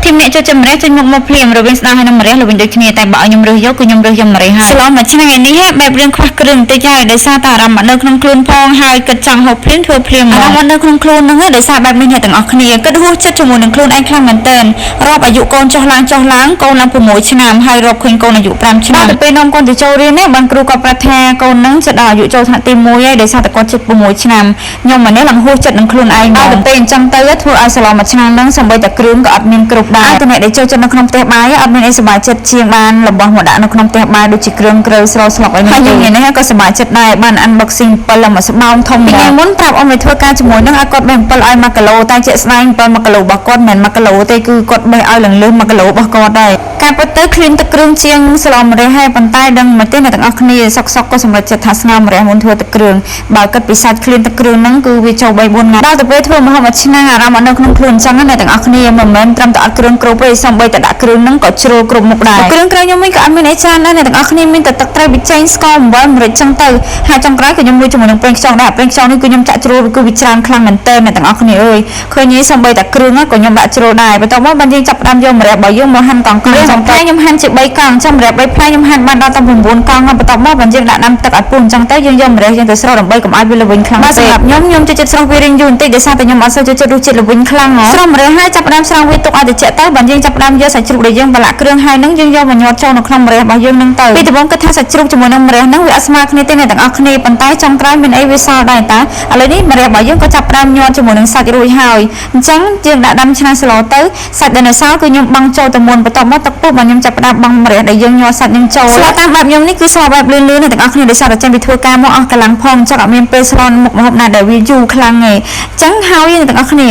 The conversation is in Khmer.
ทีมเนี่ยจะจำเรียกจนมุกมาเพลียมเราเป็นสตาร์ให้น้ำเรียกเราเป็นเด็กเนี่ยแต่บ่าวยมเรือยกกูยมเรือยมเรียฮะสลอมมาช่างนี้ฮะแบบเรื่องควักกระดึงตีใจได้ซาตารำมันเลิกน้ำคลุนพองหายกระจังหอบเพลิ้นเถื่อเพลียมรำมันเลิกน้ำคลุนนึงได้ซาแบบนี้เนี่ยต่างออกเนี่ยก็ดูชัดจมูกน้ำคลุนไอ้คลั่งมันเตือนรอบอายุโกนจอล้างโกนลำผู้หมวยชนามให้รบคืนโกนอายุ3 ឆ្នាំពេលនំកូនទៅចូលរៀននេះបានគ្រូក៏ប្រាប់ថាកូននឹងจะដល់អាយុចូលថ្នាក់ទី1ហើយដោយសារតែគាត់ជិត6 ឆ្នាំខ្ញុំម្នាក់ឡើងហួសចិត្តនឹងខ្លួនឯងដល់ពេលអញ្ចឹងទៅធ្វើឲ្យស្លមួយឆ្នាំនឹងសម្បីតែគ្រឿងក៏អត់មានគ្រប់ដែរតែអ្នកដែលចូលចិត្តនៅក្នុងផ្ទះបាយអត់មានអីសប្បាយចិត្តជាងបានរបស់មកដាក់នៅក្នុងផ្ទះបាយដូចជាគ្រឿងក្រៅស្រោស្លុកអីនេះហើយយើងនេះក៏សប្បាយចិត្តដែរបាន unboxing 7មកស្បោនធំថ្ងៃមុនប្រាប់អ៊ំឲ្យធ្វើការជាមួយនឹងឲ្យគាត់បេះ7ឲ្យ1គីឡូតែជាក់ស្ដែង7 1គីឡូរបស់គាត់មិនមែន1គីឡូទេគឺគាត់បេះឲ្យឡើងលើ1គីឡូរបស់គាត់ដែរការពិតទៅឃ្លានទឹកគ្រឿងជាងស្លម្រះហើយប៉ុន្តែដឹងមិនទេអ្នកទាំងអស់គ្នាសុកក៏សម្រេចចិត្តថាស្ងោរម្រះមុនធ្វើទឹកគ្រឿងបើគិតពីសាច់ឃ្លានទឹកគ្រឿងហ្នឹងគឺវាចូល3 4ថ្ងៃដល់ទៅពេលធ្វើម្ហូបមួយឆ្នាំអារម្មណ៍នៅក្នុងខ្លួនអញ្ចឹងអ្នកទាំងអស់គ្នាមិនមែនត្រឹមតែអត់គ្រឿងគ្រប់ទេសូម្បីតែដាក់គ្រឿងហ្នឹងក៏ជ្រុលគ្រប់មុខដែរគ្រឿងក្រៅខ្ញុំវិញក៏អត់មានអីច្រើនដែរអ្នកទាំងអស់គ្នាមានតែទឹកត្រីប៊ីចេងស្ករអំបិលម្រេចចឹងទៅហើយចុងក្រោយក៏ខ្ញុំមួយជាមួយនឹងប្រេងខ្យងដែរប្រេងខ្យងនេះគឺខ្ញុំចាក់ជ្រុលគឺវាច្រើនខ្លាំងមែនតើអ្នកទាំងអស់គ្នាអើយឃើញនេះសូម្បីតែគ្រឿងក៏ខ្ញុំដាក់ជ្រុលដែរបន្ទាប់មកបានយើងចាប់ផ្ដើមយកម្រះរបស់យើងមកហាន់កង់ចំផ្លែខ្ញុំហាន់ជា3កង់ចាំម្រះ3ផ្លែខ្ញុំហាន់បានដល់ទៅ9កង់បន្ទាប់មកបានយើងដាក់ដាំទឹកឲ្យពុះអញ្ចឹងទៅយើងយកម្រះយើងទៅស្រោដើម្បីកុំឲ្យវាល្វីងខ្លាំងពេកសម្រាប់ខ្ញុំចូលចិត្តស្រោវារៀងយូរបន្តិចដោយសារតែខ្ញុំអត់សូវចូលចិត្តរសជាតិល្វីងខ្លាំងហ៎ស្រោម្រះហើយចាប់ផ្ដើមស្រោវាទុកឲ្យត្រជាក់ទៅបានយើងចាប់ផ្ដើមយកសាច់ជ្រូកដែលយើងប្រឡាក់គ្រឿងហើយនឹងយើងយកមកញ៉ាត់ចូលនៅក្នុងម្រះរបស់យើងនឹងទៅពីដំបូងគិតថាសាច់ជ្រូកជាមួយនឹងម្រះហ្នឹងវាអត់ស្មើគ្នាទេអ្នកទាំងអស់គ្នាប៉ុន្តែចំក្រោយមានអីវាសល់ដែរតាឥឡូវនេះម្រះរបស់យើងក៏ចាប់ផ្ដើមញ៉ាត់ជាមួយនឹងសាច់រួចហើយអញ្ចឹងយើងដាក់ដាំឆ្នាំងស្លទៅសាច់ដែលនៅសល់គឺខ្ញុំបង់ចូលទៅមុនបន្ទាប់មកទឹកពុះបានខ្ញុំចាប់ផ្ដើមបង់ម្រះដែលយើងញ៉ាត់សាច់នឹងចូលស្លតាមបែបខ្ញុំនេះគឺស្លបែបលឿនៗអ្នកទាំងអស់គ្នាដោយសារតែចេញពីធ្វើការមកអស់កម្លាំងផងចង់អត់មានពេលស្លមុខម្ហូបណាដែលវាយូរខ្លាំងទេអញ្ចឹងហើយអ្នកទាំងអស់គ្នា